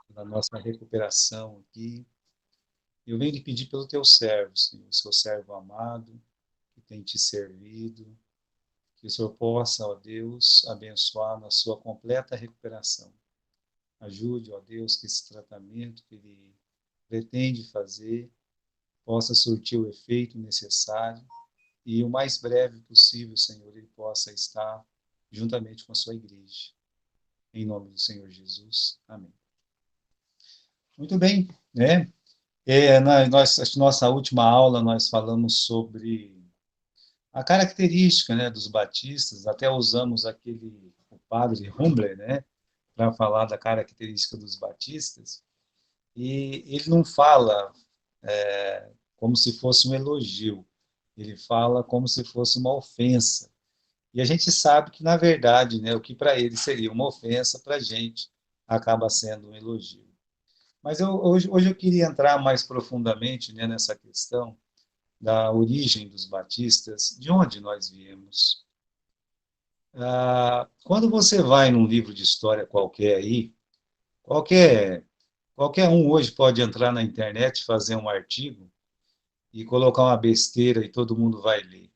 pela nossa recuperação aqui. Eu venho lhe pedir pelo teu servo, Senhor, seu servo amado, que tem te servido, que o Senhor possa, ó Deus, abençoar na sua completa recuperação. Ajude, ó Deus, que esse tratamento que ele pretende fazer possa surtir o efeito necessário e o mais breve possível, Senhor, ele possa estar juntamente com a sua igreja. Em nome do Senhor Jesus. Amém. Muito bem, né? Nossa última aula nós falamos sobre a característica, né, dos batistas, até usamos o padre Humbler, né, para falar da característica dos batistas, e ele não fala como se fosse um elogio, ele fala como se fosse uma ofensa. E a gente sabe que, na verdade, né, o que para ele seria uma ofensa, para a gente acaba sendo um elogio. Mas hoje eu queria entrar mais profundamente, né, nessa questão da origem dos batistas, de onde nós viemos. Quando você vai num livro de história qualquer aí, qualquer, qualquer um hoje pode entrar na internet, fazer um artigo e colocar uma besteira e todo mundo vai ler.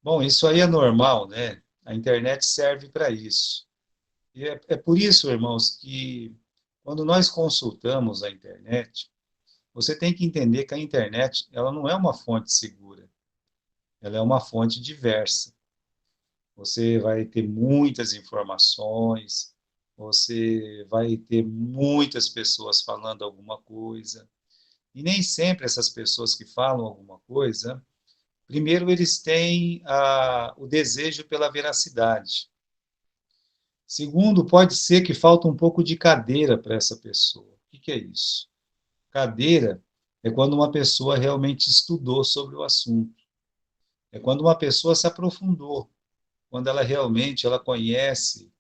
Bom, isso aí é normal, né? A internet serve para isso. E é por isso, irmãos, que quando nós consultamos a internet, você tem que entender que a internet ela não é uma fonte segura, ela é uma fonte diversa. Você vai ter muitas informações, você vai ter muitas pessoas falando alguma coisa, e nem sempre essas pessoas que falam alguma coisa, primeiro eles têm o desejo pela veracidade. Segundo, pode ser que falta um pouco de cadeira para essa pessoa. O que é isso? Cadeira é quando uma pessoa realmente estudou sobre o assunto. É quando uma pessoa se aprofundou, quando ela realmente ela conhece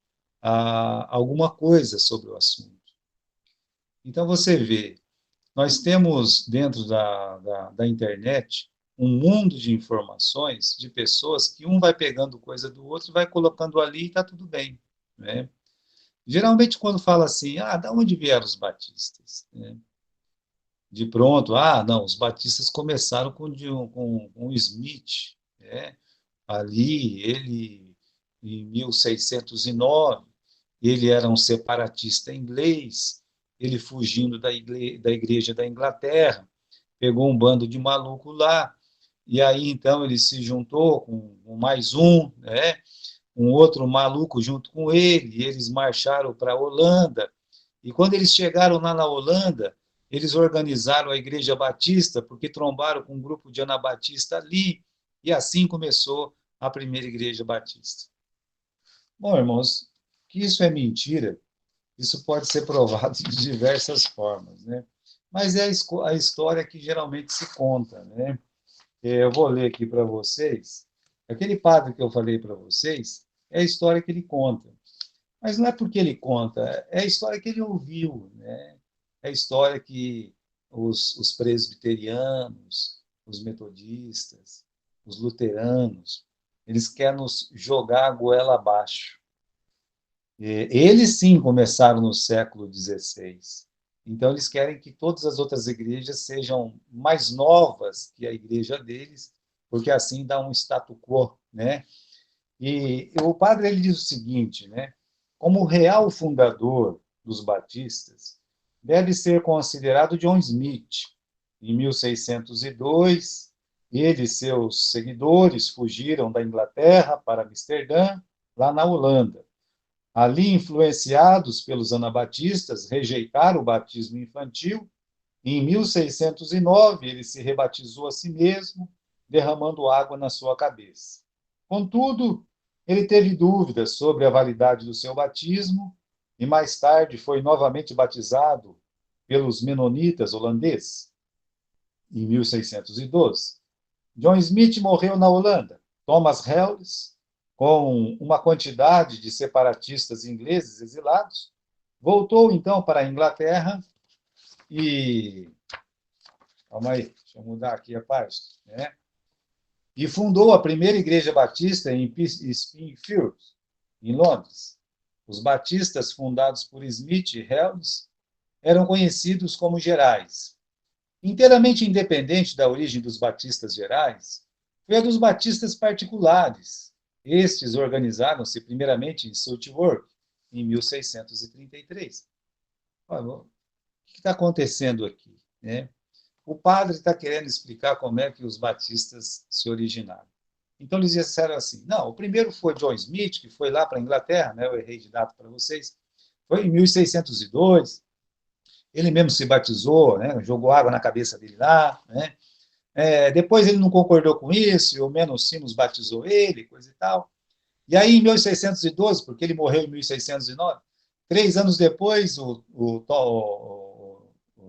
alguma coisa sobre o assunto. Então, você vê, nós temos dentro da internet um mundo de informações de pessoas que um vai pegando coisa do outro, vai colocando ali e está tudo bem, né? Geralmente, quando fala assim, da onde vieram os batistas? Né? De pronto, não, os batistas começaram com Smith, né? Ali, ele, em 1609, ele era um separatista inglês, ele fugindo da igreja da Inglaterra, pegou um bando de maluco lá, e aí então ele se juntou com mais um, né? Um outro maluco junto com ele, e eles marcharam para a Holanda, e quando eles chegaram lá na Holanda, eles organizaram a Igreja Batista, porque trombaram com um grupo de anabatista ali, e assim começou a primeira Igreja Batista. Bom, irmãos, que isso é mentira, isso pode ser provado de diversas formas, né? Mas é a história que geralmente se conta, né? Eu vou ler aqui para vocês. Aquele padre que eu falei para vocês é a história que ele conta. Mas não é porque ele conta, é a história que ele ouviu, né? É a história que os presbiterianos, os metodistas, os luteranos, eles querem nos jogar a goela abaixo. Eles sim começaram no século XVI. Então, eles querem que todas as outras igrejas sejam mais novas que a igreja deles, porque assim dá um status quo, né? E o padre ele diz o seguinte, né? Como real fundador dos batistas, deve ser considerado John Smith. Em 1602, ele e seus seguidores fugiram da Inglaterra para Amsterdã, lá na Holanda. Ali, influenciados pelos anabatistas, rejeitaram o batismo infantil. Em 1609, ele se rebatizou a si mesmo, derramando água na sua cabeça. Contudo, ele teve dúvidas sobre a validade do seu batismo e mais tarde foi novamente batizado pelos menonitas holandeses, em 1612. John Smith morreu na Holanda. Thomas Hellis, com uma quantidade de separatistas ingleses exilados, voltou então para a Inglaterra e... Calma aí, deixa eu mudar aqui a página. Né? E fundou a primeira igreja batista em Springfield, em Londres. Os batistas fundados por Smith e Helms eram conhecidos como gerais. Inteiramente independente da origem dos batistas gerais, foi a dos batistas particulares. Estes organizaram-se primeiramente em Southwark, em 1633. Olha, o que está acontecendo aqui? Né? O padre está querendo explicar como é que os batistas se originaram. Então, eles disseram assim, não, o primeiro foi John Smith, que foi lá para a Inglaterra, né, eu errei de data para vocês, foi em 1602, ele mesmo se batizou, né, jogou água na cabeça dele lá, né, depois ele não concordou com isso, e o Menos Simos batizou ele, coisa e tal. E aí, em 1612, porque ele morreu em 1609, 3 anos depois, o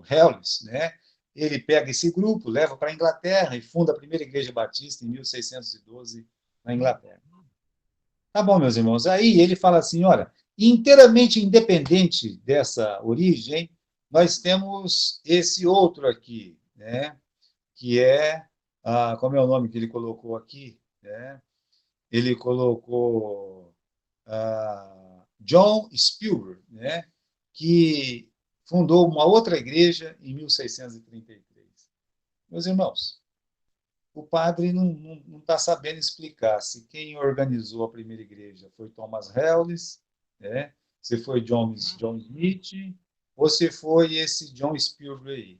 Helms, né, ele pega esse grupo, leva para a Inglaterra e funda a primeira igreja batista em 1612, na Inglaterra. Tá bom, meus irmãos. Aí ele fala assim, olha, inteiramente independente dessa origem, nós temos esse outro aqui, né, que é, como é o nome que ele colocou aqui, né? Ele colocou John Spielberg, né, que fundou uma outra igreja em 1633. Meus irmãos, o padre não está sabendo explicar se quem organizou a primeira igreja foi Thomas Hellis, né, se foi John Smith, ou se foi esse John Spielberg aí.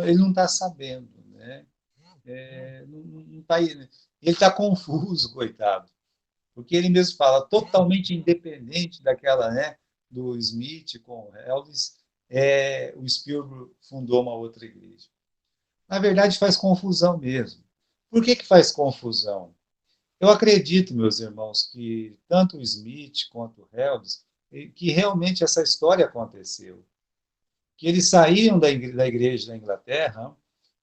Ele não está sabendo, né? Não tá, ele está confuso, coitado. Porque ele mesmo fala, totalmente independente daquela, né, do Smith com o Elvis, o Spielberg fundou uma outra igreja. Na verdade, faz confusão mesmo. Por que que faz confusão? Eu acredito, meus irmãos, que tanto o Smith quanto o Elvis, que realmente essa história aconteceu. Que eles saíram da igreja da Inglaterra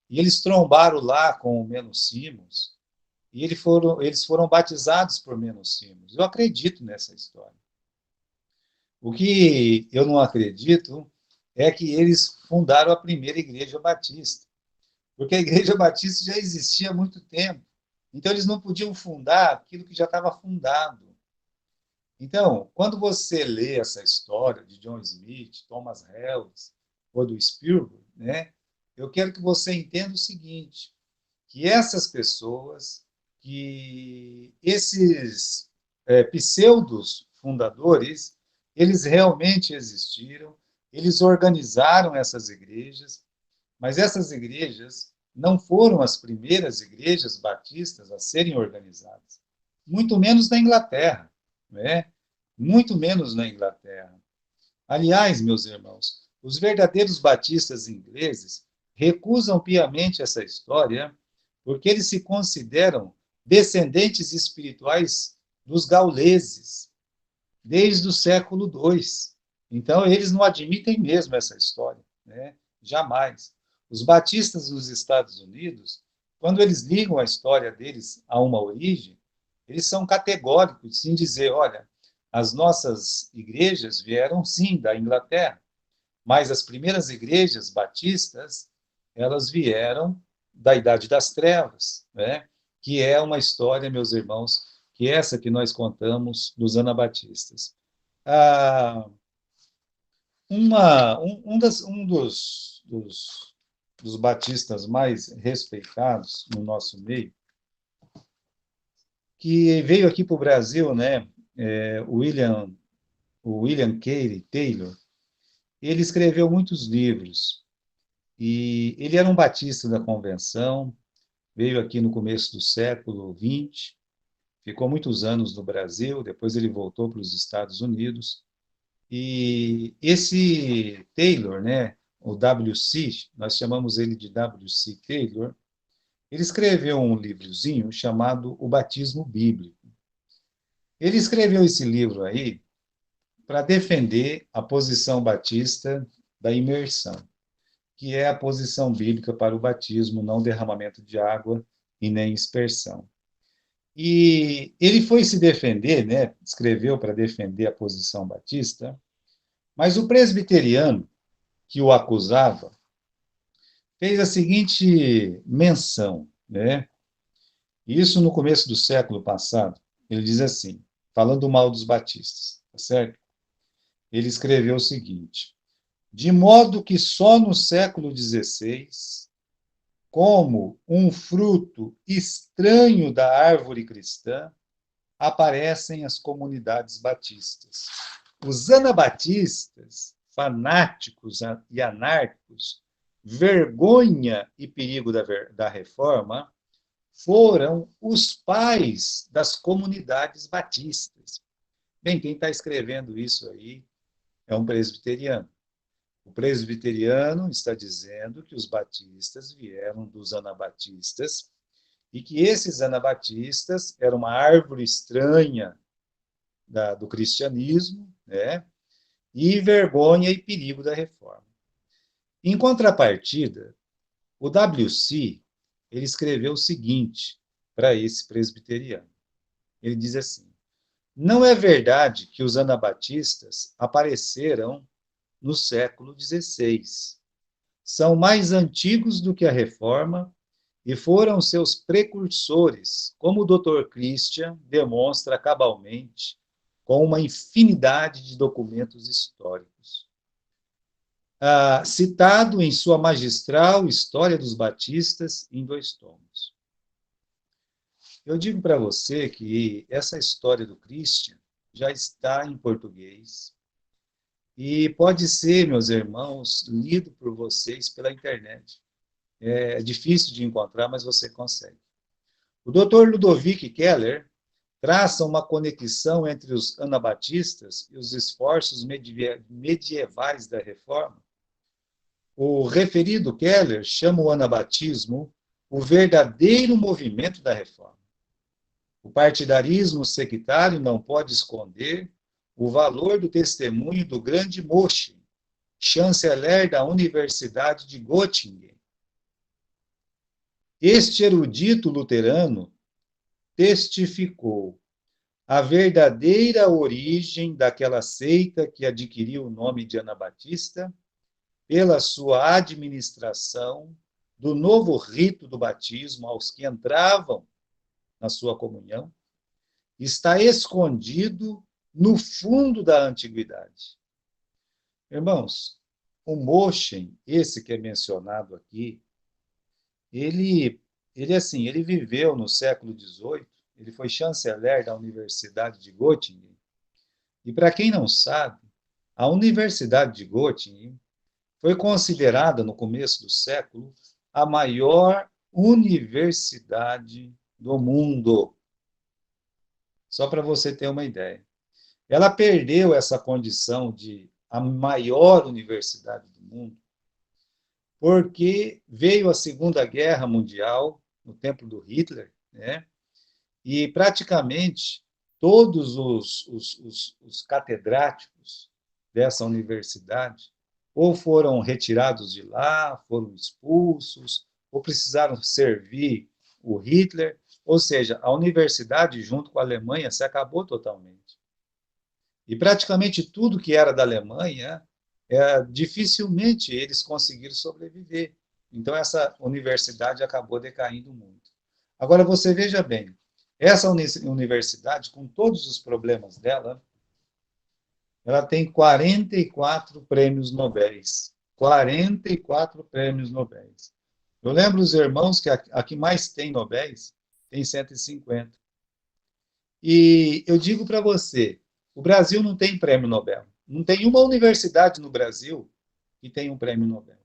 e eles trombaram lá com o Menos Simons, e eles foram batizados por Menos Simons. Eu acredito nessa história. O que eu não acredito é que eles fundaram a primeira igreja batista, porque a igreja batista já existia há muito tempo. Então, eles não podiam fundar aquilo que já estava fundado. Então, quando você lê essa história de John Smith, Thomas Hells ou do Spielberg, né, eu quero que você entenda o seguinte, que essas pessoas, que esses pseudos fundadores, eles realmente existiram, eles organizaram essas igrejas, mas essas igrejas não foram as primeiras igrejas batistas a serem organizadas, muito menos na Inglaterra, né? Muito menos na Inglaterra. Aliás, meus irmãos, os verdadeiros batistas ingleses recusam piamente essa história porque eles se consideram descendentes espirituais dos gauleses, desde o século II. Então, eles não admitem mesmo essa história, né? Jamais. Os batistas nos Estados Unidos, quando eles ligam a história deles a uma origem, eles são categóricos em dizer, olha, as nossas igrejas vieram, sim, da Inglaterra, mas as primeiras igrejas batistas, elas vieram da Idade das Trevas, né? Que é uma história, meus irmãos, que é essa que nós contamos dos anabatistas. Ah, dos batistas mais respeitados no nosso meio, que veio aqui para o Brasil, né, o William Carey Taylor, ele escreveu muitos livros, e ele era um batista da convenção, veio aqui no começo do século XX, ficou muitos anos no Brasil, depois ele voltou para os Estados Unidos, e esse Taylor, né, o W.C., nós chamamos ele de W.C. Taylor, ele escreveu um livrozinho chamado O Batismo Bíblico. Ele escreveu esse livro aí para defender a posição batista da imersão, que é a posição bíblica para o batismo, não derramamento de água e nem aspersão. E ele foi se defender, né, escreveu para defender a posição batista, mas o presbiteriano que o acusava fez a seguinte menção, né? Isso no começo do século passado. Ele diz assim, falando mal dos batistas, tá certo? ele escreveu o seguinte: de modo que só no século XVI, como um fruto estranho da árvore cristã, aparecem as comunidades batistas. Os anabatistas, fanáticos e anárquicos, vergonha e perigo da reforma, foram os pais das comunidades batistas. Bem, quem está escrevendo isso aí é um presbiteriano. O presbiteriano está dizendo que os batistas vieram dos anabatistas e que esses anabatistas eram uma árvore estranha do cristianismo, né? E vergonha e perigo da reforma. Em contrapartida, o W.C. ele escreveu o seguinte para esse presbiteriano. Ele diz assim: não é verdade que os anabatistas apareceram no século XVI. São mais antigos do que a Reforma e foram seus precursores, como o Dr. Christian demonstra cabalmente com uma infinidade de documentos históricos. Citado em sua magistral História dos Batistas, em 2 tomos. Eu digo para você que essa história do Christian já está em português e pode ser, meus irmãos, lido por vocês pela internet. É difícil de encontrar, mas você consegue. O Dr. Ludovic Keller traça uma conexão entre os anabatistas e os esforços medievais da Reforma. O referido Keller chama o anabatismo o verdadeiro movimento da Reforma. O partidarismo sectário não pode esconder o valor do testemunho do grande Moshe, chanceler da Universidade de Göttingen. Este erudito luterano testificou a verdadeira origem daquela seita que adquiriu o nome de Anabatista pela sua administração do novo rito do batismo aos que entravam na sua comunhão, está escondido no fundo da antiguidade. Irmãos, o Moshe, esse que é mencionado aqui, ele viveu no século XVIII, ele foi chanceler da Universidade de Göttingen. E para quem não sabe, a Universidade de Göttingen foi considerada, no começo do século, a maior universidade do mundo. Só para você ter uma ideia. Ela perdeu essa condição de a maior universidade do mundo porque veio a Segunda Guerra Mundial, no tempo do Hitler, né? E praticamente todos os catedráticos dessa universidade ou foram retirados de lá, foram expulsos, ou precisaram servir o Hitler, ou seja, a universidade, junto com a Alemanha, se acabou totalmente. E praticamente tudo que era da Alemanha, dificilmente eles conseguiram sobreviver. Então, essa universidade acabou decaindo muito. Agora, você veja bem, essa universidade, com todos os problemas dela, ela tem 44 prêmios Nobel. 44 prêmios Nobel. Eu lembro os irmãos que a que mais tem Nobel tem 150. E eu digo para você, o Brasil não tem prêmio Nobel. Não tem uma universidade no Brasil que tem um prêmio Nobel.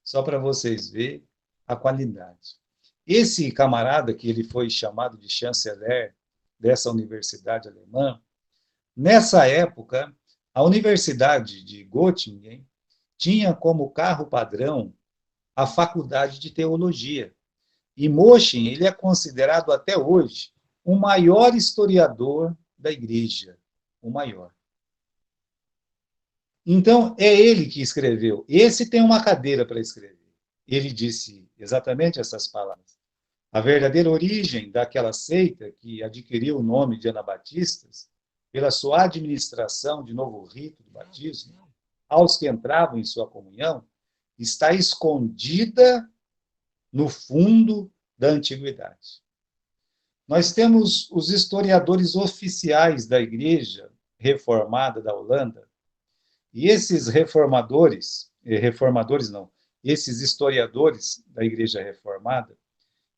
Só para vocês verem a qualidade. Esse camarada, que ele foi chamado de chanceler dessa universidade alemã, nessa época, a Universidade de Göttingen tinha como carro padrão a Faculdade de Teologia. E Moshe, ele é considerado até hoje o maior historiador da igreja, o maior. Então, é ele que escreveu. Esse tem uma cadeira para escrever. Ele disse exatamente essas palavras. A verdadeira origem daquela seita que adquiriu o nome de anabatistas, pela sua administração de novo rito do batismo, aos que entravam em sua comunhão, está escondida no fundo da antiguidade. Nós temos os historiadores oficiais da igreja Reformada da Holanda, e esses reformadores não, esses historiadores da Igreja Reformada,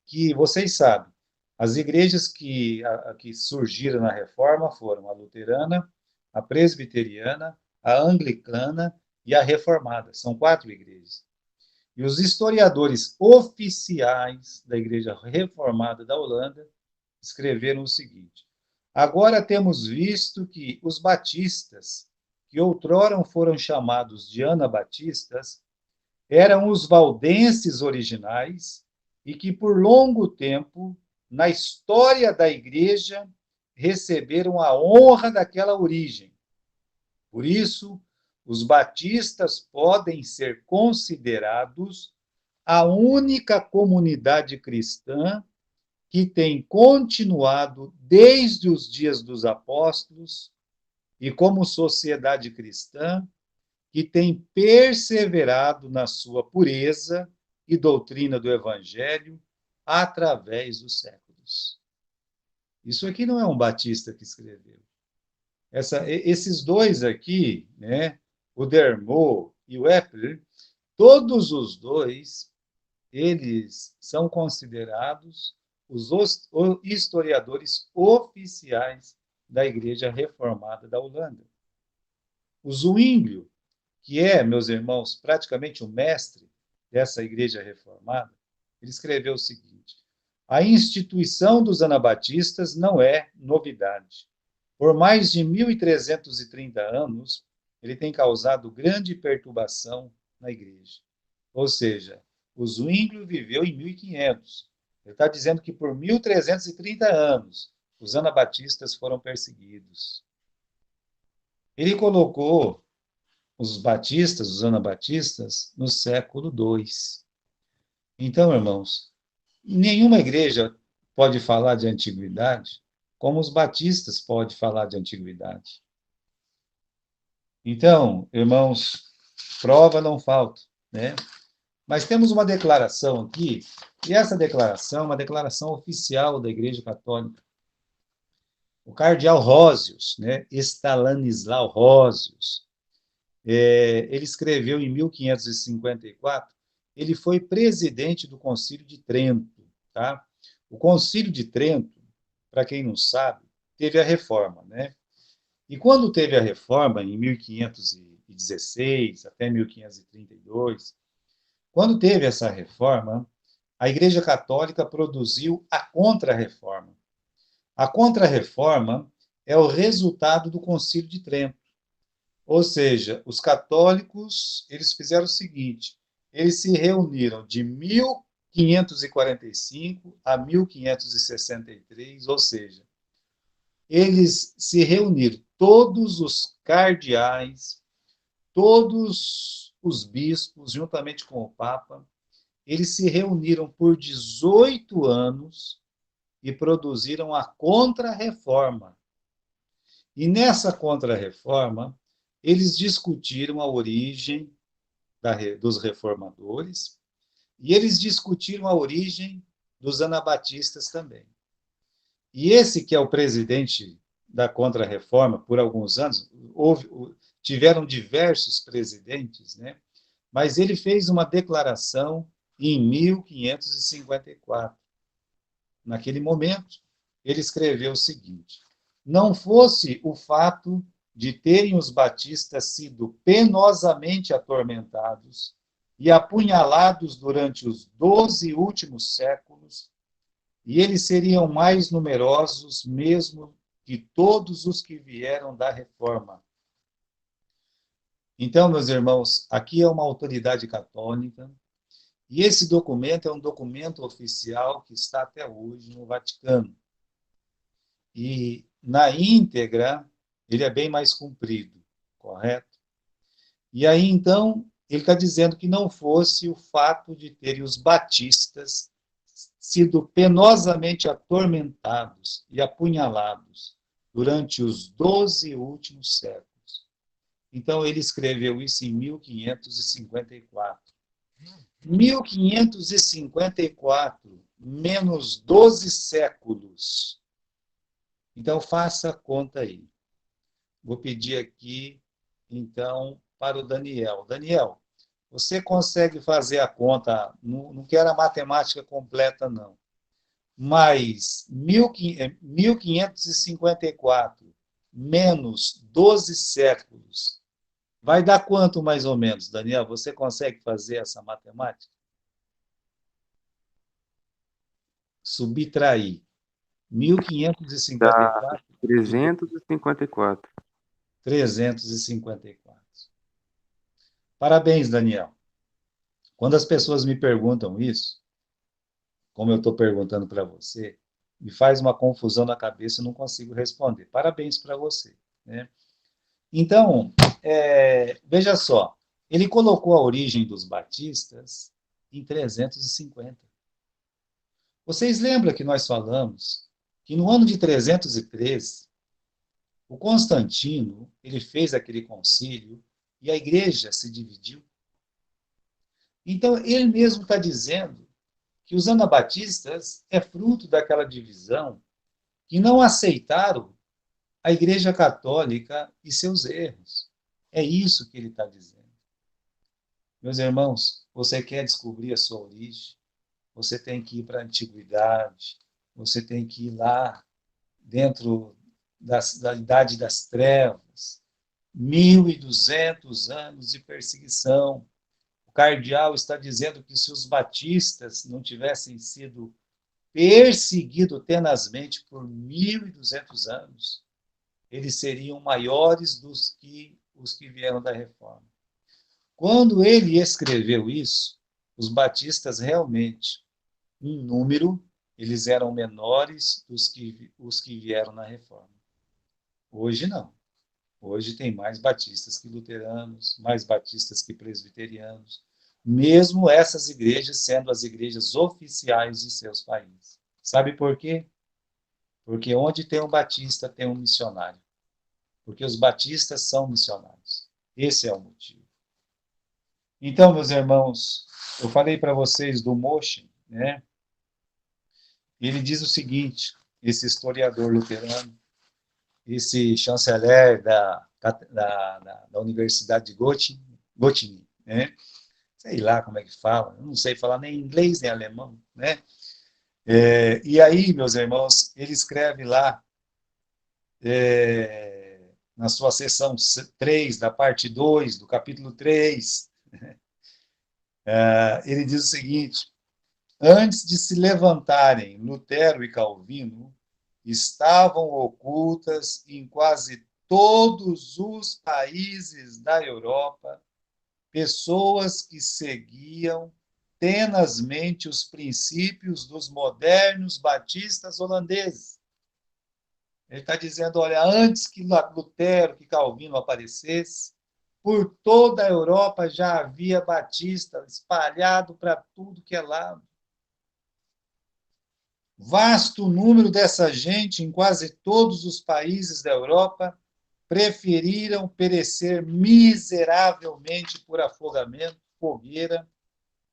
que vocês sabem, as igrejas que surgiram na Reforma foram a luterana, a presbiteriana, a anglicana e a reformada. São 4 igrejas. E os historiadores oficiais da Igreja Reformada da Holanda escreveram o seguinte: agora temos visto que os batistas, que outrora foram chamados de anabatistas, eram os valdenses originais e que por longo tempo, na história da Igreja, receberam a honra daquela origem. Por isso, os batistas podem ser considerados a única comunidade cristã que tem continuado desde os dias dos apóstolos e como sociedade cristã que tem perseverado na sua pureza e doutrina do evangelho através dos séculos. Isso aqui não é um batista que escreveu. Esses dois aqui, né, o Dermot e o Epler, todos os dois, eles são considerados os historiadores oficiais da Igreja Reformada da Holanda. O Zwinglio, que é, meus irmãos, praticamente o mestre dessa Igreja Reformada, ele escreveu o seguinte: a instituição dos anabatistas não é novidade. Por mais de 1330 anos, ele tem causado grande perturbação na Igreja. Ou seja, o Zwinglio viveu em 1500. Ele está dizendo que por 1330 anos os anabatistas foram perseguidos. Ele colocou os batistas, os anabatistas, no século II. Então, irmãos, nenhuma igreja pode falar de antiguidade como os batistas podem falar de antiguidade. Então, irmãos, prova não falta, né? Mas temos uma declaração aqui, e essa declaração é uma declaração oficial da Igreja Católica. O cardeal Rósius, né, Estanislao Rósius, ele escreveu em 1554, ele foi presidente do Concílio de Trento. Tá? O Concílio de Trento, para quem não sabe, teve a reforma. Né? E quando teve a reforma, em 1516 até 1532, quando teve essa reforma, a Igreja Católica produziu a Contra-Reforma. A Contra-Reforma é o resultado do Concílio de Trento. Ou seja, os católicos, eles fizeram o seguinte, eles se reuniram de 1545 a 1563, ou seja, eles se reuniram, todos os cardeais, todos os bispos, juntamente com o Papa, eles se reuniram por 18 anos e produziram a Contra-Reforma. E nessa Contra-Reforma, eles discutiram a origem dos reformadores e eles discutiram a origem dos anabatistas também. E esse que é o presidente da Contra-Reforma por alguns anos, tiveram diversos presidentes, né? Mas ele fez uma declaração em 1554. Naquele momento, ele escreveu o seguinte: não fosse o fato de terem os batistas sido penosamente atormentados e apunhalados durante os 12 últimos séculos, e eles seriam mais numerosos mesmo que todos os que vieram da reforma. Então, meus irmãos, aqui é uma autoridade católica, e esse documento é um documento oficial que está até hoje no Vaticano. E, na íntegra, ele é bem mais comprido, correto? E aí, então, ele está dizendo que não fosse o fato de terem os batistas sido penosamente atormentados e apunhalados durante os 12 últimos séculos. Então, ele escreveu isso em 1554. 1554 menos 12 séculos. Então, faça a conta aí. Vou pedir aqui, então, para o Daniel. Daniel, você consegue fazer a conta, não quero a matemática completa, não, mas 1554 menos 12 séculos, vai dar quanto mais ou menos, Daniel? Você consegue fazer essa matemática? Subtrair Dá 1554 de 354. 354. Parabéns, Daniel. Quando as pessoas me perguntam isso, como eu estou perguntando para você, me faz uma confusão na cabeça e não consigo responder. Parabéns para você. Né? Então, veja só, ele colocou a origem dos batistas em 350. Vocês lembram que nós falamos que no ano de 313, o Constantino ele fez aquele concílio e a igreja se dividiu. Então, ele mesmo está dizendo que os anabatistas é fruto daquela divisão que não aceitaram a Igreja Católica e seus erros. É isso que ele está dizendo. Meus irmãos, você quer descobrir a sua origem? Você tem que ir para a antiguidade, você tem que ir lá dentro da Idade das Trevas, 1.200 anos de perseguição. O cardeal está dizendo que se os batistas não tivessem sido perseguidos tenazmente por 1.200 anos, eles seriam maiores dos que os que vieram da reforma. Quando ele escreveu isso, os batistas realmente, em número, eles eram menores dos que os que vieram na reforma. Hoje não. Hoje tem mais batistas que luteranos, mais batistas que presbiterianos, mesmo essas igrejas sendo as igrejas oficiais de seus países. Sabe por quê? Porque onde tem um batista, tem um missionário. Porque os batistas são missionários. Esse é o motivo. Então, meus irmãos, eu falei para vocês do Moshe, né? Ele diz o seguinte, esse historiador luterano, esse chanceler da Universidade de Göttingen, né? Sei lá como é que fala, eu não sei falar nem inglês nem alemão, né? E aí, meus irmãos, ele escreve lá, na sua seção 3, da parte 2, do capítulo 3, ele diz o seguinte: antes de se levantarem Lutero e Calvino, estavam ocultas em quase todos os países da Europa pessoas que seguiam tenazmente os princípios dos modernos batistas holandeses. Ele está dizendo, olha, antes que Lutero, que Calvino aparecesse, por toda a Europa já havia batista espalhado para tudo que é lado. Vasto número dessa gente em quase todos os países da Europa preferiram perecer miseravelmente por afogamento, fogueira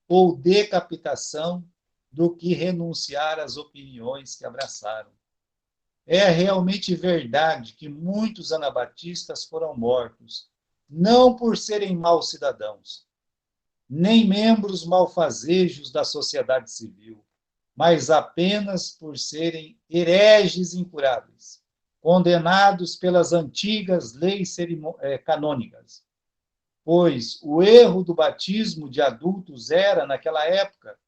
ou decapitação do que renunciar às opiniões que abraçaram. É realmente verdade que muitos anabatistas foram mortos, não por serem maus cidadãos, nem membros malfazejos da sociedade civil, mas apenas por serem hereges incuráveis, condenados pelas antigas leis canônicas. Pois o erro do batismo de adultos era, naquela época,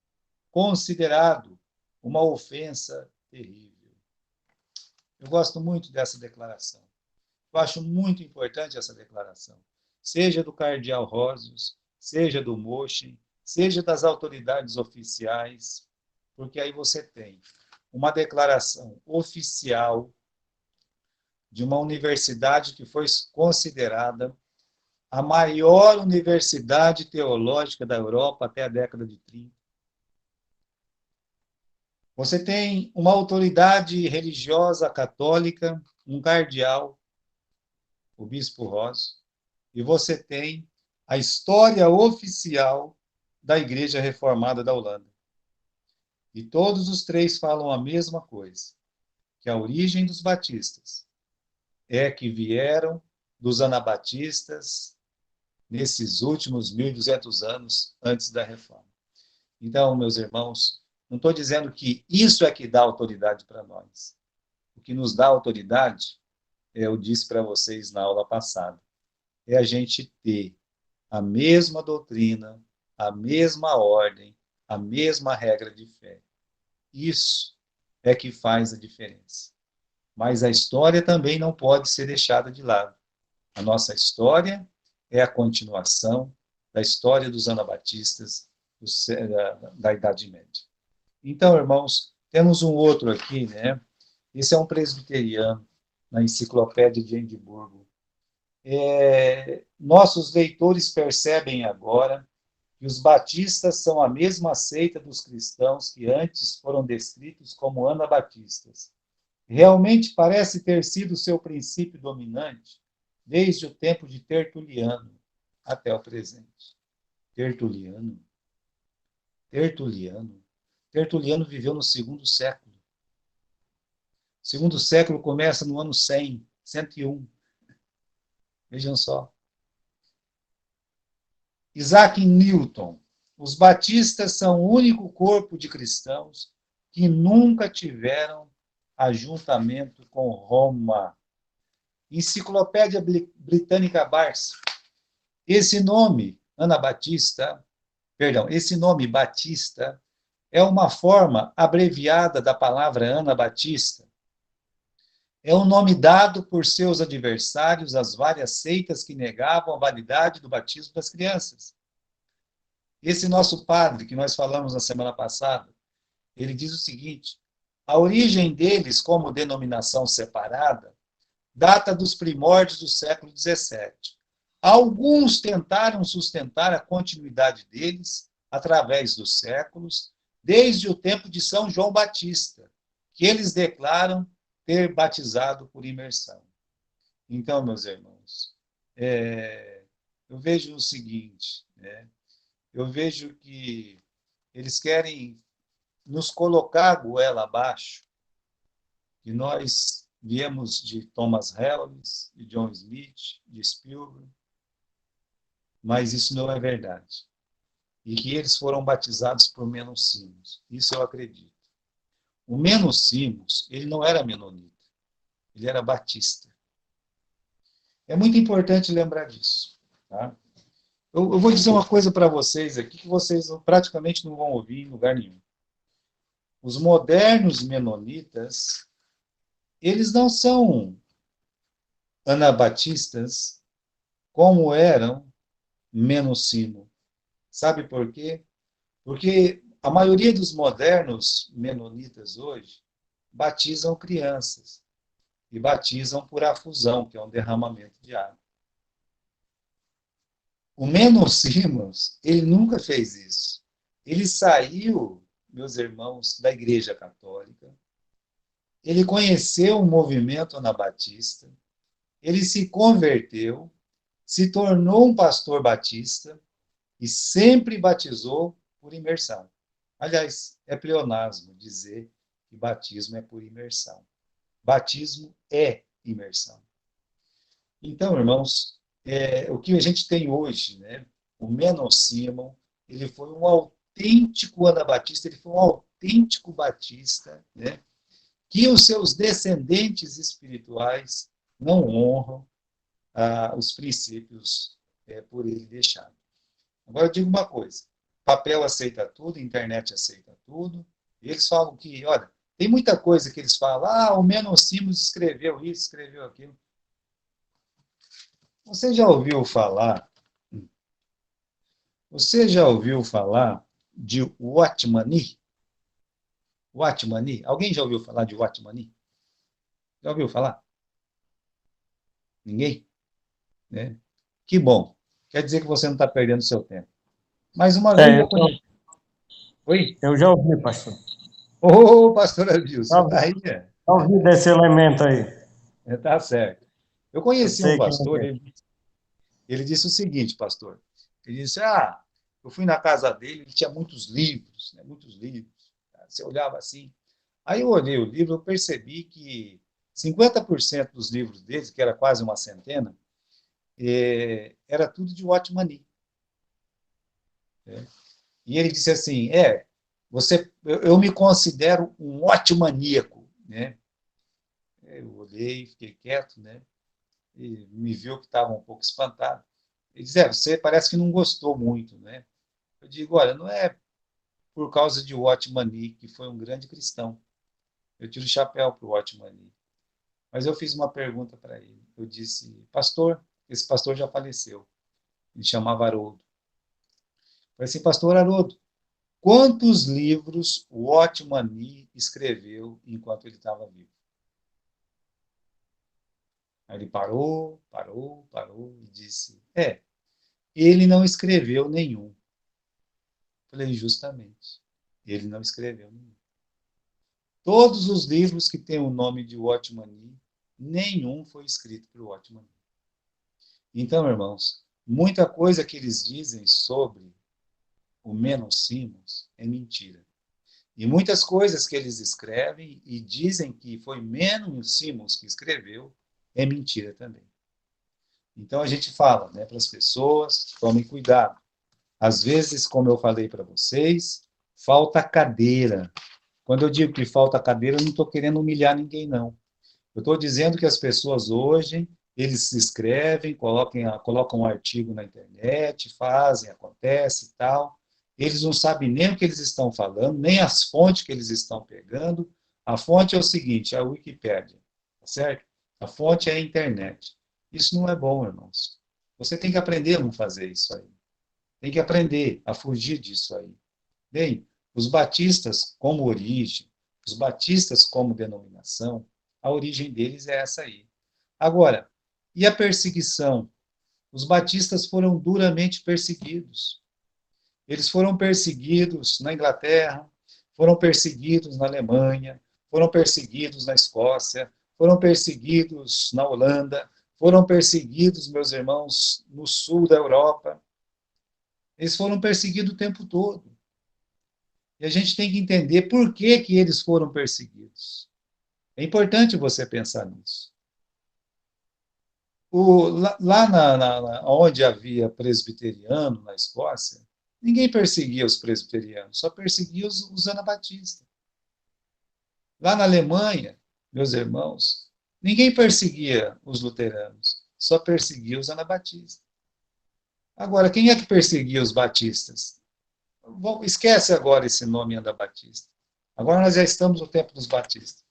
considerado uma ofensa terrível. Eu gosto muito dessa declaração. Eu acho muito importante essa declaração. Seja do cardeal Rosius, seja do Moshe, seja das autoridades oficiais, porque aí você tem uma declaração oficial de uma universidade que foi considerada a maior universidade teológica da Europa até a década de 30. Você tem uma autoridade religiosa católica, um cardeal, o bispo Ross, e você tem a história oficial da Igreja Reformada da Holanda. E todos os três falam a mesma coisa, que a origem dos batistas é que vieram dos anabatistas nesses últimos 1.200 anos antes da Reforma. Então, meus irmãos, não estou dizendo que isso é que dá autoridade para nós. O que nos dá autoridade, eu disse para vocês na aula passada, é a gente ter a mesma doutrina, a mesma ordem, a mesma regra de fé. Isso é que faz a diferença. Mas a história também não pode ser deixada de lado. A nossa história é a continuação da história dos anabatistas da Idade Média. Então, irmãos, temos um outro aqui, né? Esse é um presbiteriano, na Enciclopédia de Edimburgo. Nossos leitores percebem agora que os batistas são a mesma seita dos cristãos que antes foram descritos como anabatistas. Realmente parece ter sido seu princípio dominante desde o tempo de Tertuliano até o presente. Tertuliano. Tertuliano viveu no segundo século. O segundo século começa no ano 100, 101. Vejam só. Isaac Newton. Os batistas são o único corpo de cristãos que nunca tiveram ajuntamento com Roma. Enciclopédia Britânica Barça. Esse nome Batista, é uma forma abreviada da palavra Anabatista. É um nome dado por seus adversários às várias seitas que negavam a validade do batismo das crianças. Esse nosso padre, que nós falamos na semana passada, ele diz o seguinte: a origem deles como denominação separada data dos primórdios do século XVII. Alguns tentaram sustentar a continuidade deles através dos séculos, desde o tempo de São João Batista, que eles declaram ter batizado por imersão. Então, meus irmãos, eu vejo o seguinte, né? Eu vejo que eles querem nos colocar a goela abaixo, que nós viemos de Thomas Hellis, de John Smith, de Spielberg, mas isso não é verdade. E que eles foram batizados por Menos Simos. Isso eu acredito. O Menos Simos, ele não era menonita, ele era batista. É muito importante lembrar disso. Tá? Eu vou dizer uma coisa para vocês aqui que vocês praticamente não vão ouvir em lugar nenhum. Os modernos menonitas, eles não são anabatistas como eram Menos Simo. Sabe por quê? Porque a maioria dos modernos menonitas hoje batizam crianças e batizam por afusão, que é um derramamento de água. O Menos Simos, ele nunca fez isso. Ele saiu, meus irmãos, da Igreja Católica, ele conheceu o movimento anabatista, ele se converteu, se tornou um pastor batista e sempre batizou por imersão. Aliás, é pleonasmo dizer que batismo é por imersão. Batismo é imersão. Então, irmãos, o que a gente tem hoje, né? O Menos Simon, ele foi um autêntico anabatista, ele foi um autêntico batista, né? Que os seus descendentes espirituais não honram os princípios por ele deixado. Agora, eu digo uma coisa, papel aceita tudo, internet aceita tudo, e eles falam que, olha, tem muita coisa que eles falam, o Menos Simos escreveu isso, escreveu aquilo. Você já ouviu falar de Watmani? Watmani? Alguém já ouviu falar de Watmani? Já ouviu falar? Ninguém? Né? Que bom. Quer dizer que você não está perdendo seu tempo. Mais uma vez eu conheço. Oi? Eu já ouvi, pastor. Ô, pastor Adilson, tá aí, né? Já ouvi desse elemento aí. Tá certo. Eu Eu conheci um sei quem pastor, é. ele disse o seguinte, pastor. Ele disse, eu fui na casa dele, ele tinha muitos livros, né, muitos livros. Você olhava assim. Aí eu olhei o livro, eu percebi que 50% dos livros dele, que era quase uma centena, era tudo de Watmani. E ele disse assim, eu me considero um Watmaníaco, né? Eu olhei, fiquei quieto, né? E me viu que estava um pouco espantado. Ele disse, você parece que não gostou muito, né? Eu digo, olha, não é por causa de Watmani, que foi um grande cristão. Eu tiro o chapéu para o Watmani. Mas eu fiz uma pergunta para ele. Eu disse, pastor, esse pastor já faleceu. Ele chamava Haroldo. Eu falei assim, pastor Haroldo, quantos livros o Watmani escreveu enquanto ele estava vivo? Aí ele parou e disse, ele não escreveu nenhum. Eu falei, justamente, ele não escreveu nenhum. Todos os livros que têm o nome de Watmani, nenhum foi escrito por Watmani. Então, irmãos, muita coisa que eles dizem sobre o Menos Simons é mentira. E muitas coisas que eles escrevem e dizem que foi Menos Simons que escreveu é mentira também. Então a gente fala, né, para as pessoas, tomem cuidado. Às vezes, como eu falei para vocês, falta cadeira. Quando eu digo que falta cadeira, eu não estou querendo humilhar ninguém, não. Eu estou dizendo que as pessoas hoje, eles se inscrevem, colocam um artigo na internet, fazem, acontece e tal. Eles não sabem nem o que eles estão falando, nem as fontes que eles estão pegando. A fonte é o seguinte, é a Wikipédia, tá certo? A fonte é a internet. Isso não é bom, irmãos. Você tem que aprender a não fazer isso aí. Tem que aprender a fugir disso aí. Bem, os batistas como origem, os batistas como denominação, a origem deles é essa aí. Agora, e a perseguição? Os batistas foram duramente perseguidos. Eles foram perseguidos na Inglaterra, foram perseguidos na Alemanha, foram perseguidos na Escócia, foram perseguidos na Holanda, foram perseguidos, meus irmãos, no sul da Europa. Eles foram perseguidos o tempo todo. E a gente tem que entender por que, que eles foram perseguidos. É importante você pensar nisso. Onde havia presbiteriano, na Escócia, ninguém perseguia os presbiterianos, só perseguia os anabatistas. Lá na Alemanha, meus irmãos, ninguém perseguia os luteranos, só perseguia os anabatistas. Agora, quem é que perseguia os batistas? Esquece agora esse nome anabatista. Agora nós já estamos no tempo dos batistas.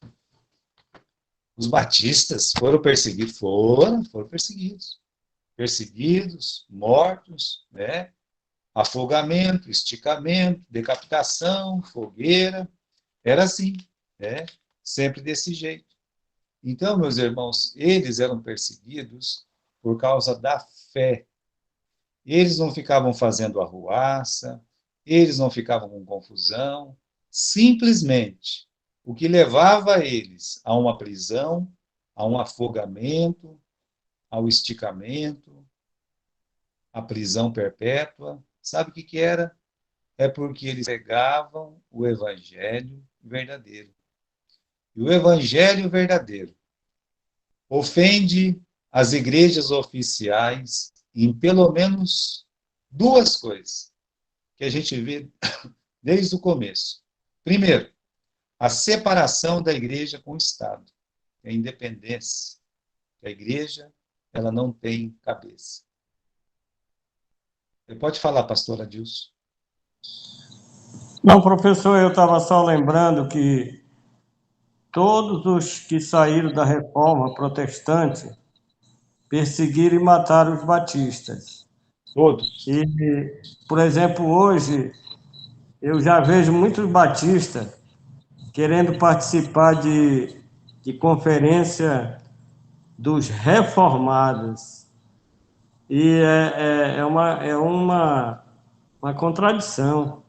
Os batistas foram perseguidos, foram perseguidos. Perseguidos, mortos, né? Afogamento, esticamento, decapitação, fogueira. Era assim, né? Sempre desse jeito. Então, meus irmãos, eles eram perseguidos por causa da fé. Eles não ficavam fazendo arruaça, eles não ficavam com confusão, simplesmente o que levava eles a uma prisão, a um afogamento, ao esticamento, à prisão perpétua, sabe o que que era? É porque eles pregavam o evangelho verdadeiro. E o evangelho verdadeiro ofende as igrejas oficiais em pelo menos duas coisas que a gente vê desde o começo. Primeiro, a separação da igreja com o Estado, a independência. A igreja, ela não tem cabeça. Você pode falar, pastor Adilson? Não, professor, eu estava só lembrando que todos os que saíram da reforma protestante perseguiram e mataram os batistas. Todos. E, por exemplo, hoje eu já vejo muitos batistas querendo participar de conferência dos reformados. E uma contradição.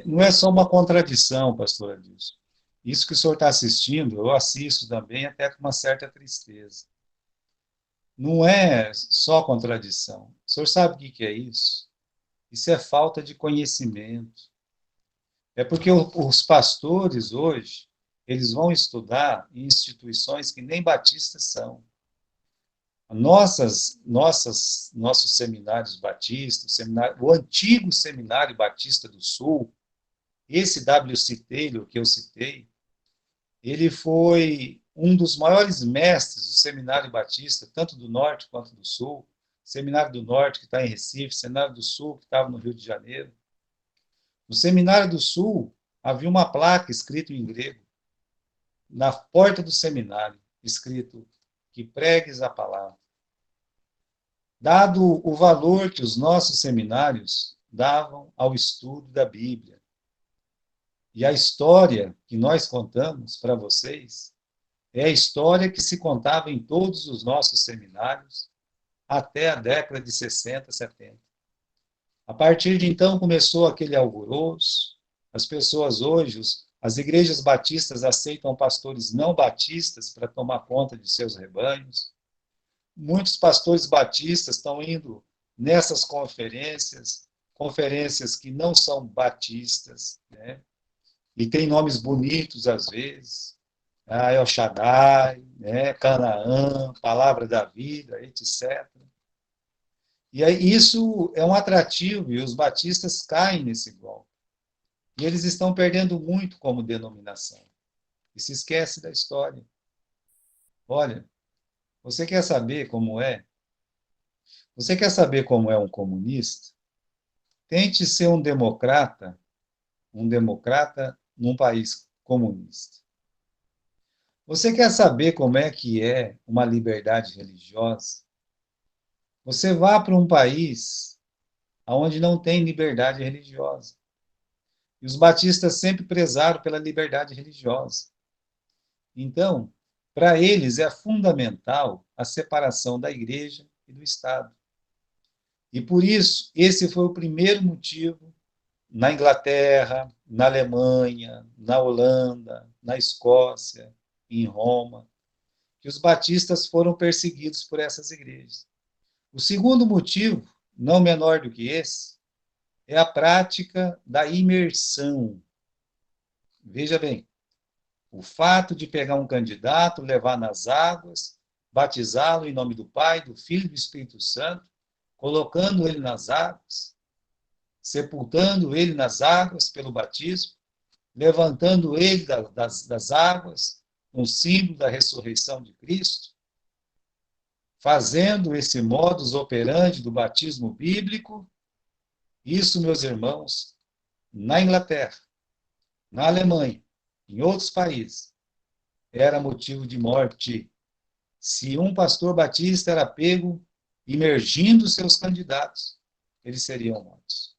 Não é só uma contradição, pastor Adilson. Isso que o senhor está assistindo, eu assisto também, até com uma certa tristeza. Não é só contradição. O senhor sabe o que é isso? Isso é falta de conhecimento. É porque os pastores hoje, eles vão estudar em instituições que nem batistas são. Nossos seminários batistas, o antigo Seminário Batista do Sul, esse W.C. Taylor que eu citei, ele foi um dos maiores mestres do Seminário Batista, tanto do Norte quanto do Sul. Seminário do Norte, que está em Recife, Seminário do Sul, que estava no Rio de Janeiro. No Seminário do Sul, havia uma placa escrita em grego, na porta do seminário, escrito que pregues a palavra. Dado o valor que os nossos seminários davam ao estudo da Bíblia, e a história que nós contamos para vocês é a história que se contava em todos os nossos seminários até a década de 60, 70. A partir de então começou aquele alvoroço. As pessoas hoje, as igrejas batistas aceitam pastores não batistas para tomar conta de seus rebanhos. Muitos pastores batistas estão indo nessas conferências, conferências que não são batistas, né? E tem nomes bonitos às vezes, El Shaddai, né? Canaã, Palavra da Vida, etc. E aí, isso é um atrativo, e os batistas caem nesse golpe. E eles estão perdendo muito como denominação. E se esquece da história. Olha, você quer saber como é? Você quer saber como é um comunista? Tente ser um democrata num país comunista. Você quer saber como é que é uma liberdade religiosa? Você vá para um país onde não tem liberdade religiosa. E os batistas sempre prezaram pela liberdade religiosa. Então, para eles é fundamental a separação da igreja e do Estado. E por isso, esse foi o primeiro motivo na Inglaterra, na Alemanha, na Holanda, na Escócia, em Roma, que os batistas foram perseguidos por essas igrejas. O segundo motivo, não menor do que esse, é a prática da imersão. Veja bem, o fato de pegar um candidato, levar nas águas, batizá-lo em nome do Pai, do Filho e do Espírito Santo, colocando ele nas águas, sepultando ele nas águas pelo batismo, levantando ele das águas, um símbolo da ressurreição de Cristo, fazendo esse modus operandi do batismo bíblico. Isso, meus irmãos, na Inglaterra, na Alemanha, em outros países, era motivo de morte. Se um pastor batista era pego imergindo seus candidatos, eles seriam mortos.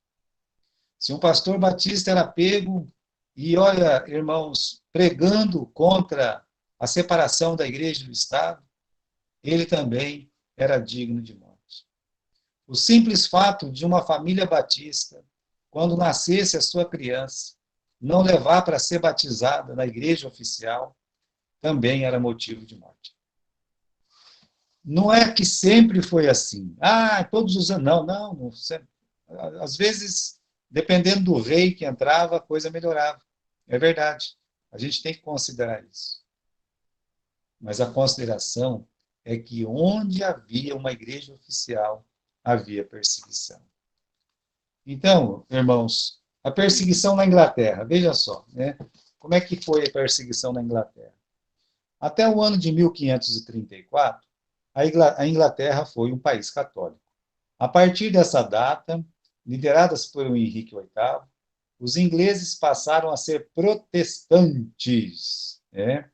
Se um pastor batista era pego e, olha, irmãos, pregando contra a separação da igreja e do Estado, ele também era digno de morte. O simples fato de uma família batista, quando nascesse a sua criança, não levar para ser batizada na igreja oficial, também era motivo de morte. Não é que sempre foi assim. Todos os anos. Não sempre. Às vezes, dependendo do rei que entrava, a coisa melhorava. É verdade. A gente tem que considerar isso. Mas a consideração é que onde havia uma igreja oficial, havia perseguição. Então, irmãos, a perseguição na Inglaterra, veja só, né? Como é que foi a perseguição na Inglaterra? Até o ano de 1534, a Inglaterra foi um país católico. A partir dessa data, lideradas por Henrique VIII, os ingleses passaram a ser protestantes. Né?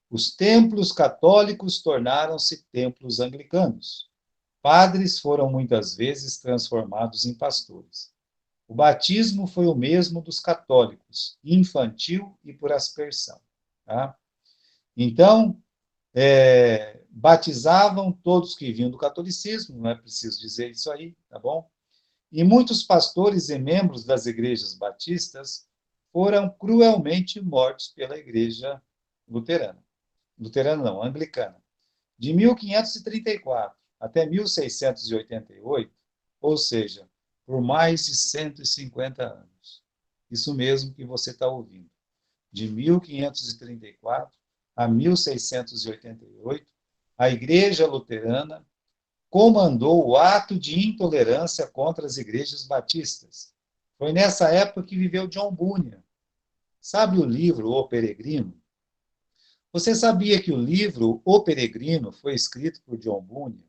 Os templos católicos tornaram-se templos anglicanos. Padres foram muitas vezes transformados em pastores. O batismo foi o mesmo dos católicos, infantil e por aspersão. Tá? Então, batizavam todos que vinham do catolicismo, não é preciso dizer isso aí, tá bom? E muitos pastores e membros das igrejas batistas foram cruelmente mortos pela igreja luterana. Luterana não, anglicana. De 1534 até 1688, ou seja, por mais de 150 anos. Isso mesmo que você está ouvindo. De 1534 a 1688, a Igreja Luterana comandou o ato de intolerância contra as igrejas batistas. Foi nessa época que viveu John Bunyan. Sabe o livro O Peregrino? Você sabia que o livro O Peregrino foi escrito por John Bunyan?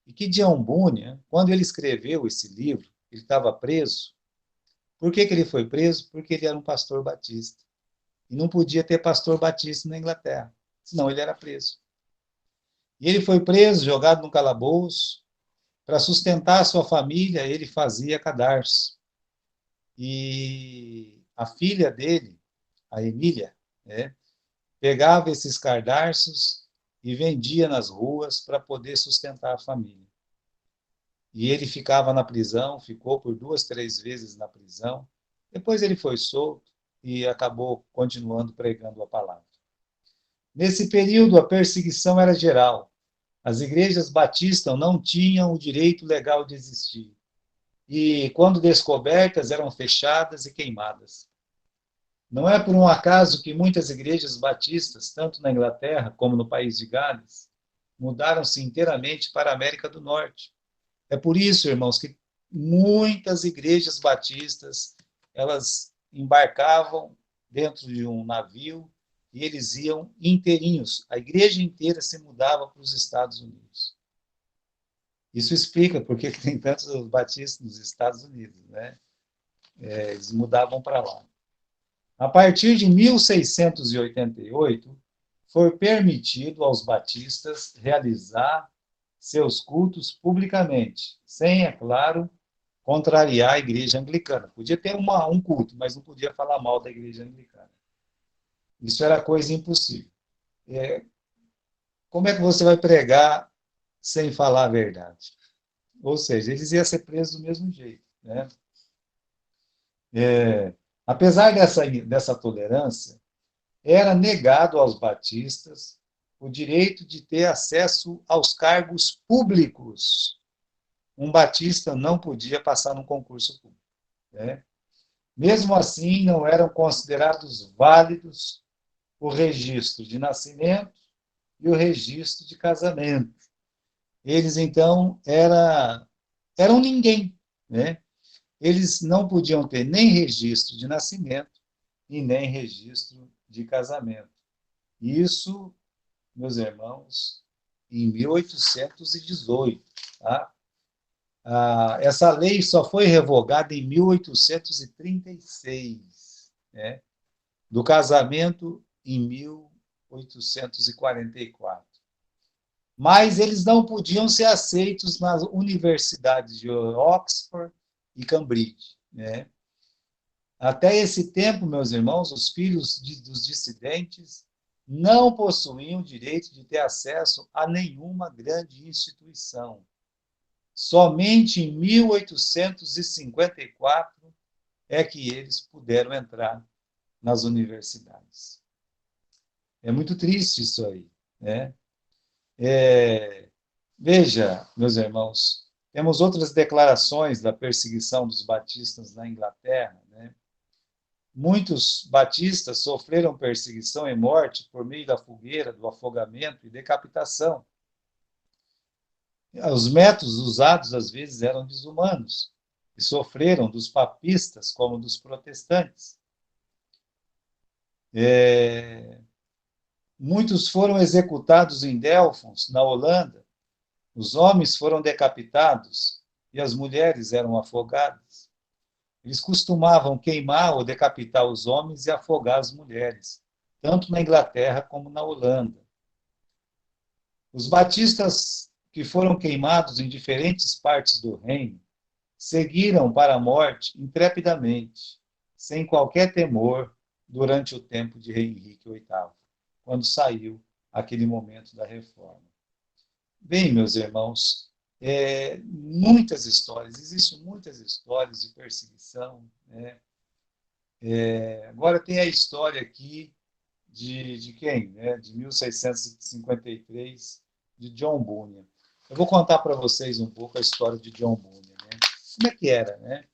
E que John Bunyan, quando ele escreveu esse livro, ele estava preso. Por que ele foi preso? Porque ele era um pastor batista. E não podia ter pastor batista na Inglaterra, senão ele era preso. E ele foi preso, jogado num calabouço. Para sustentar a sua família, ele fazia cadarço. E a filha dele, a Emília, né, pegava esses cadarços e vendia nas ruas para poder sustentar a família. E ele ficava na prisão, ficou por 2, 3 vezes na prisão. Depois ele foi solto e acabou continuando pregando a palavra. Nesse período, a perseguição era geral. As igrejas batistas não tinham o direito legal de existir. E, quando descobertas, eram fechadas e queimadas. Não é por um acaso que muitas igrejas batistas, tanto na Inglaterra como no país de Gales, mudaram-se inteiramente para a América do Norte. É por isso, irmãos, que muitas igrejas batistas, elas embarcavam dentro de um navio e eles iam inteirinhos. A igreja inteira se mudava para os Estados Unidos. Isso explica por que tem tantos batistas nos Estados Unidos, né? Eles mudavam para lá. A partir de 1688, foi permitido aos batistas realizar seus cultos publicamente, sem, é claro, contrariar a igreja anglicana. Podia ter um culto, mas não podia falar mal da igreja anglicana. Isso era coisa impossível. Como é que você vai pregar sem falar a verdade? Ou seja, eles iam ser presos do mesmo jeito, né? Apesar dessa tolerância, era negado aos batistas o direito de ter acesso aos cargos públicos. Um batista não podia passar num concurso público, né? Mesmo assim, não eram considerados válidos o registro de nascimento e o registro de casamento. Eles, então, eram ninguém, né? Eles não podiam ter nem registro de nascimento e nem registro de casamento. Isso, meus irmãos, em 1818. Tá? Essa lei só foi revogada em 1836, né? Do casamento em 1844. Mas eles não podiam ser aceitos nas universidades de Oxford e Cambridge, né? Até esse tempo, meus irmãos, os filhos dos dissidentes não possuíam o direito de ter acesso a nenhuma grande instituição. Somente em 1854 é que eles puderam entrar nas universidades. É muito triste isso aí, né? Veja, meus irmãos, temos outras declarações da perseguição dos batistas na Inglaterra, né? Muitos batistas sofreram perseguição e morte por meio da fogueira, do afogamento e decapitação. Os métodos usados, às vezes, eram desumanos e sofreram dos papistas como dos protestantes. Muitos foram executados em Delfos, na Holanda. Os homens foram decapitados e as mulheres eram afogadas. Eles costumavam queimar ou decapitar os homens e afogar as mulheres, tanto na Inglaterra como na Holanda. Os batistas que foram queimados em diferentes partes do reino seguiram para a morte intrepidamente, sem qualquer temor, durante o tempo de rei Henrique VIII, quando saiu aquele momento da reforma. Bem, meus irmãos, muitas histórias, existem muitas histórias de perseguição, né? Agora tem a história aqui de quem? Né? De 1653, de John Bunyan. Eu vou contar para vocês um pouco a história de John Bunyan, né? Como é que era, né?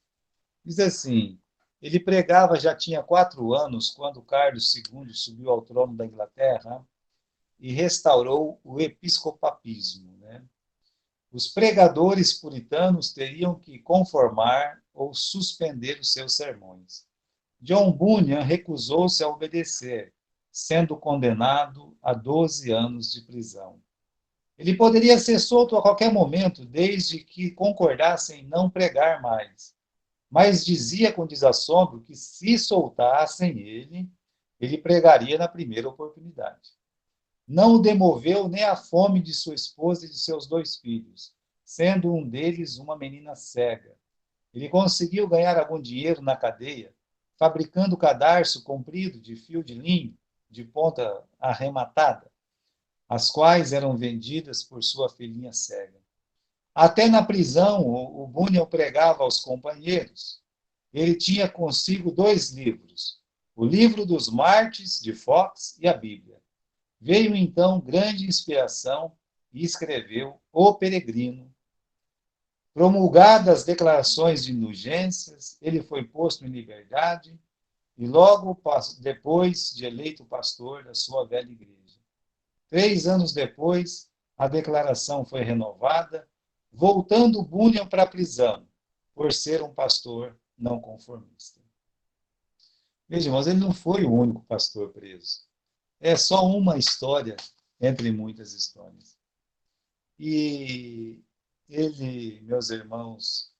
Diz assim, ele pregava, já tinha 4 anos, quando Carlos II subiu ao trono da Inglaterra e restaurou o episcopapismo, né? Os pregadores puritanos teriam que conformar ou suspender os seus sermões. John Bunyan recusou-se a obedecer, sendo condenado a 12 anos de prisão. Ele poderia ser solto a qualquer momento, desde que concordasse em não pregar mais. Mas dizia com desassombro que, se soltassem ele pregaria na primeira oportunidade. Não o demoveu nem a fome de sua esposa e de seus 2 filhos, sendo um deles uma menina cega. Ele conseguiu ganhar algum dinheiro na cadeia, fabricando cadarço comprido de fio de linho, de ponta arrematada, as quais eram vendidas por sua filhinha cega. Até na prisão, o Bunyan pregava aos companheiros. Ele tinha consigo 2 livros, o livro dos Mártires de Fox e a Bíblia. Veio então grande inspiração e escreveu O Peregrino. Promulgadas as declarações de indulgências, ele foi posto em liberdade e logo depois de eleito pastor da sua velha igreja. 3 anos depois, a declaração foi renovada, voltando Bunyan para a prisão, por ser um pastor não conformista. Veja, irmãos, ele não foi o único pastor preso. É só uma história entre muitas histórias. E ele, meus irmãos,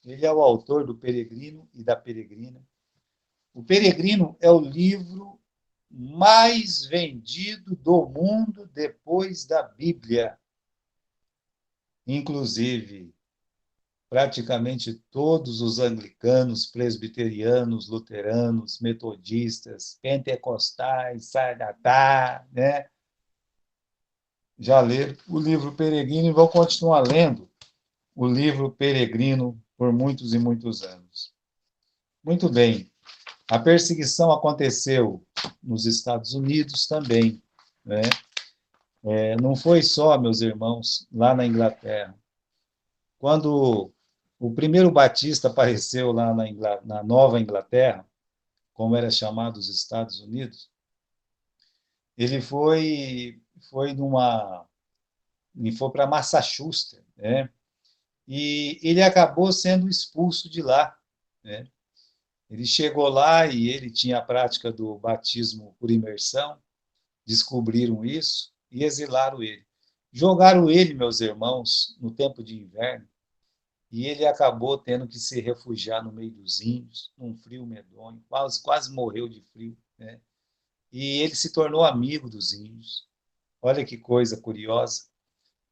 ele é o autor do Peregrino e da Peregrina. O Peregrino é o livro mais vendido do mundo depois da Bíblia. Inclusive, praticamente todos os anglicanos, presbiterianos, luteranos, metodistas, pentecostais, sardatá, né? Já leram o livro Peregrino e vão continuar lendo o livro Peregrino por muitos e muitos anos. Muito bem. A perseguição aconteceu nos Estados Unidos também, né? Não foi só, meus irmãos, lá na Inglaterra. Quando o primeiro batista apareceu lá na Nova Inglaterra, como era chamado os Estados Unidos, ele foi para Massachusetts, né? E ele acabou sendo expulso de lá, né? Ele chegou lá e ele tinha a prática do batismo por imersão, descobriram isso e exilaram ele. Jogaram ele, meus irmãos, no tempo de inverno, e ele acabou tendo que se refugiar no meio dos índios, num frio medonho, quase morreu de frio, né? E ele se tornou amigo dos índios. Olha que coisa curiosa.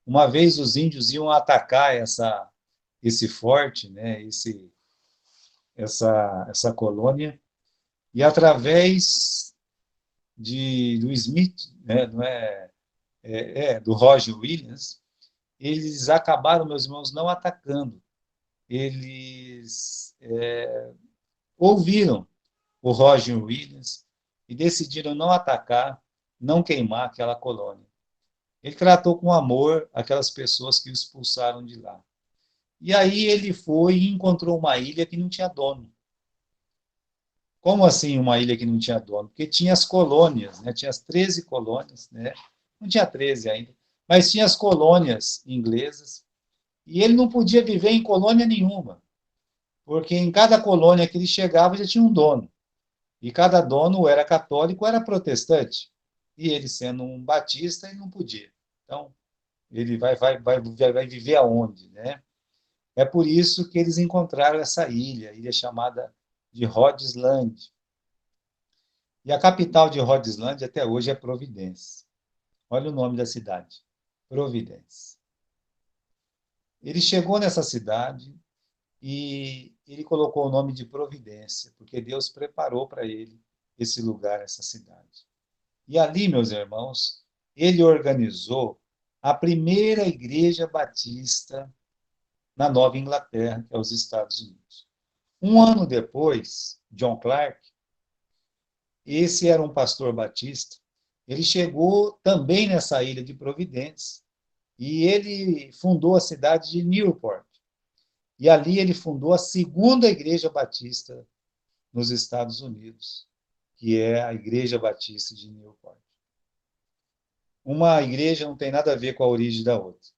Uma vez os índios iam atacar esse forte, né? Essa colônia, e através do Smith, né? Não do Roger Williams, eles acabaram, meus irmãos, não atacando. Eles ouviram o Roger Williams e decidiram não atacar, não queimar aquela colônia. Ele tratou com amor aquelas pessoas que o expulsaram de lá. E aí ele foi e encontrou uma ilha que não tinha dono. Como assim uma ilha que não tinha dono? Porque tinha as colônias, né? Tinha as 13 colônias, né? Não tinha 13 ainda, mas tinha as colônias inglesas, e ele não podia viver em colônia nenhuma, porque em cada colônia que ele chegava já tinha um dono, e cada dono ou era católico ou era protestante, e ele sendo um batista, ele não podia. Então, ele vai viver aonde, né? É por isso que eles encontraram essa ilha chamada de Rhode Island. E a capital de Rhode Island até hoje é Providence. Olha o nome da cidade, Providence. Ele chegou nessa cidade e ele colocou o nome de Providência, porque Deus preparou para ele esse lugar, essa cidade. E ali, meus irmãos, ele organizou a primeira igreja batista na Nova Inglaterra, que é os Estados Unidos. Um ano depois, John Clark, esse era um pastor batista, ele chegou também nessa ilha de Providence e ele fundou a cidade de Newport. E ali ele fundou a segunda igreja batista nos Estados Unidos, que é a Igreja Batista de Newport. Uma igreja não tem nada a ver com a origem da outra.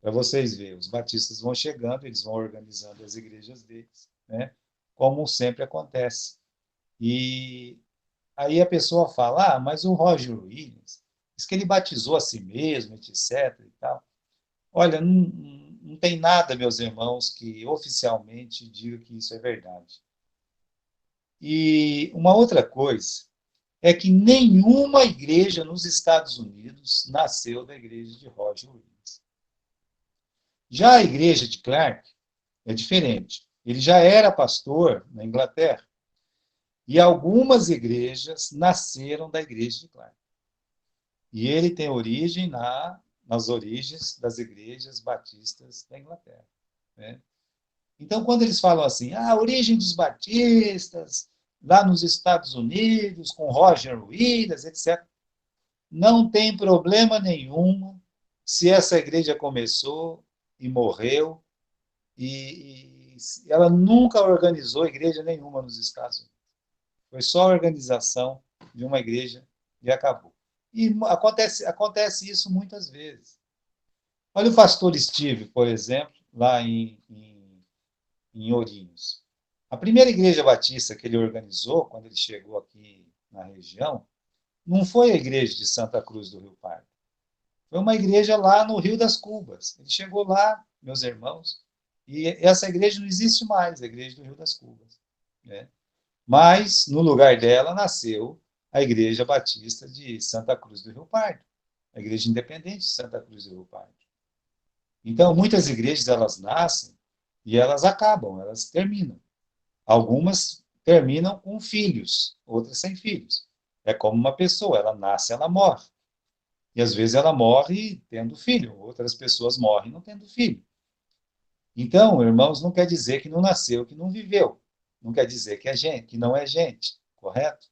Para vocês verem, os batistas vão chegando, eles vão organizando as igrejas deles, né? Como sempre acontece. E aí a pessoa fala, mas o Roger Williams, diz que ele batizou a si mesmo, etc. e tal. Olha, não tem nada, meus irmãos, que oficialmente diga que isso é verdade. E uma outra coisa é que nenhuma igreja nos Estados Unidos nasceu da igreja de Roger Williams. Já a igreja de Clark é diferente. Ele já era pastor na Inglaterra. E algumas igrejas nasceram da igreja de Clark. E ele tem origem nas origens das igrejas batistas da Inglaterra. Né? Então, quando eles falam assim, a origem dos batistas, lá nos Estados Unidos, com Roger Williams, etc., não tem problema nenhum se essa igreja começou e morreu, e ela nunca organizou igreja nenhuma nos Estados Unidos. Foi só a organização de uma igreja e acabou. E acontece isso muitas vezes. Olha o pastor Steve, por exemplo, lá em Ourinhos. A primeira igreja batista que ele organizou, quando ele chegou aqui na região, não foi a igreja de Santa Cruz do Rio Pardo. Foi uma igreja lá no Rio das Cubas. Ele chegou lá, meus irmãos, e essa igreja não existe mais, a igreja do Rio das Cubas. Né? Mas, no lugar dela, nasceu a Igreja Batista de Santa Cruz do Rio Pardo, a Igreja Independente de Santa Cruz do Rio Pardo. Então, muitas igrejas, elas nascem e elas acabam, elas terminam. Algumas terminam com filhos, outras sem filhos. É como uma pessoa, ela nasce, ela morre. E às vezes ela morre tendo filho, outras pessoas morrem não tendo filho. Então, irmãos, não quer dizer que não nasceu, que não viveu. Não quer dizer que é gente, que não é gente, correto?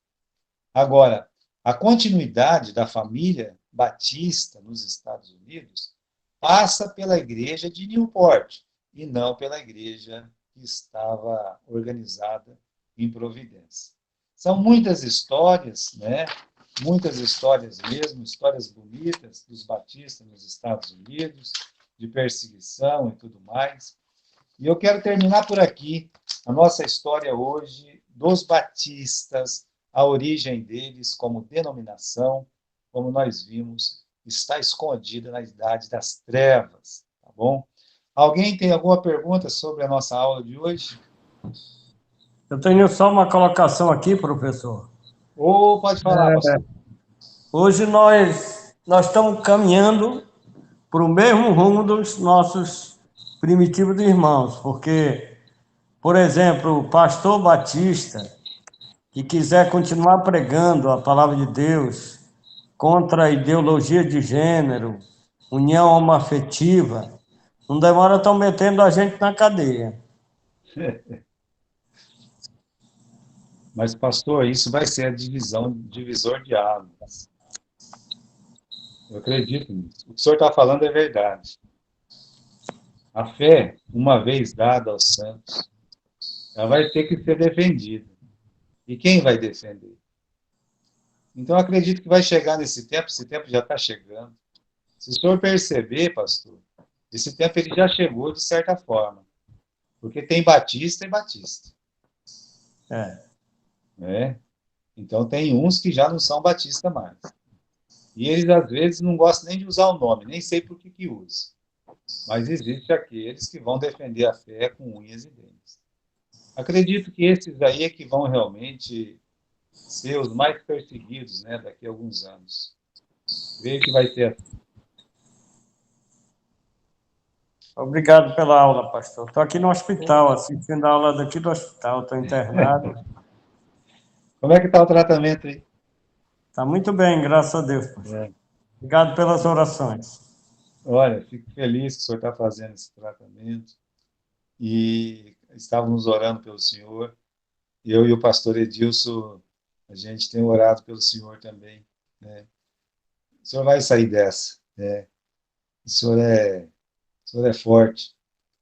Agora, a continuidade da família batista nos Estados Unidos passa pela igreja de Newport e não pela igreja que estava organizada em Providência. São muitas histórias, né? Muitas histórias mesmo, histórias bonitas dos batistas nos Estados Unidos, de perseguição e tudo mais. E eu quero terminar por aqui a nossa história hoje dos batistas, a origem deles como denominação, como nós vimos, está escondida na idade das trevas, tá bom? Alguém tem alguma pergunta sobre a nossa aula de hoje? Eu tenho só uma colocação aqui, professor. Ou pode falar, pastor. Hoje nós estamos caminhando para o mesmo rumo dos nossos primitivos irmãos, porque, por exemplo, o pastor Batista, que quiser continuar pregando a palavra de Deus contra a ideologia de gênero, união homoafetiva, não demora, estão metendo a gente na cadeia. Mas, pastor, isso vai ser a divisor de águas. Eu acredito nisso. O que o senhor está falando é verdade. A fé, uma vez dada aos santos, ela vai ter que ser defendida. E quem vai defender? Então, eu acredito que vai chegar nesse tempo, esse tempo já está chegando. Se o senhor perceber, pastor, esse tempo ele já chegou de certa forma. Porque tem batista e batista. É. Né? Então, tem uns que já não são batista mais. E eles, às vezes, não gostam nem de usar o nome, nem sei por que usa. Mas existe aqueles que vão defender a fé com unhas e dentes. Acredito que esses aí é que vão realmente ser os mais perseguidos, né, daqui a alguns anos. Creio que vai ser assim. Obrigado pela aula, pastor. Estou aqui no hospital, assistindo a aula daqui do hospital, estou internado. Como é que está o tratamento aí? Está muito bem, graças a Deus, pastor. É. Obrigado pelas orações. Olha, fico feliz que o senhor está fazendo esse tratamento. E estávamos orando pelo senhor. Eu e o pastor Edilson, a gente tem orado pelo senhor também. Né? O senhor vai sair dessa. Né? O senhor é forte.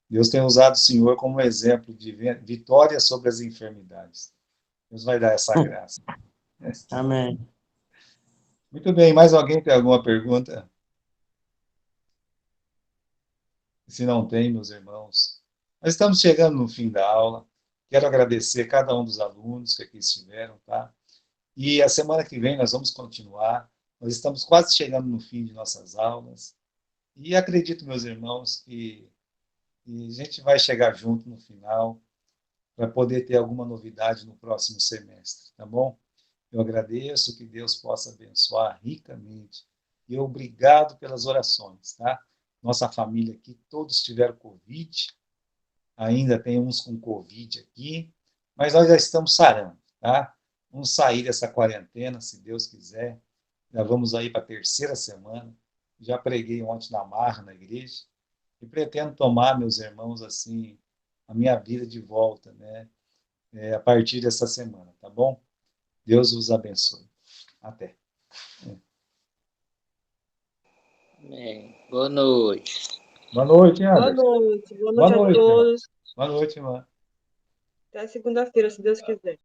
Deus tem usado o senhor como exemplo de vitória sobre as enfermidades. Deus vai dar essa graça. Amém. Muito bem, mais alguém tem alguma pergunta? Se não tem, meus irmãos. Nós estamos chegando no fim da aula. Quero agradecer cada um dos alunos que aqui estiveram, tá? E a semana que vem nós vamos continuar. Nós estamos quase chegando no fim de nossas aulas. E acredito, meus irmãos, que a gente vai chegar junto no final para poder ter alguma novidade no próximo semestre, tá bom? Eu agradeço, que Deus possa abençoar ricamente. E obrigado pelas orações, tá? Nossa família aqui, todos tiveram Covid, ainda tem uns com Covid aqui, mas nós já estamos sarando, tá? Vamos sair dessa quarentena, se Deus quiser. Já vamos aí para a terceira semana. Já preguei ontem na marra na igreja e pretendo tomar, meus irmãos, assim, a minha vida de volta, né? A partir dessa semana, tá bom? Deus os abençoe. Até. Boa noite. Boa noite, Boa Anderson. noite. Boa Boa noite a noite, irmão. todos. Boa noite, irmã. Até segunda-feira, se Deus quiser.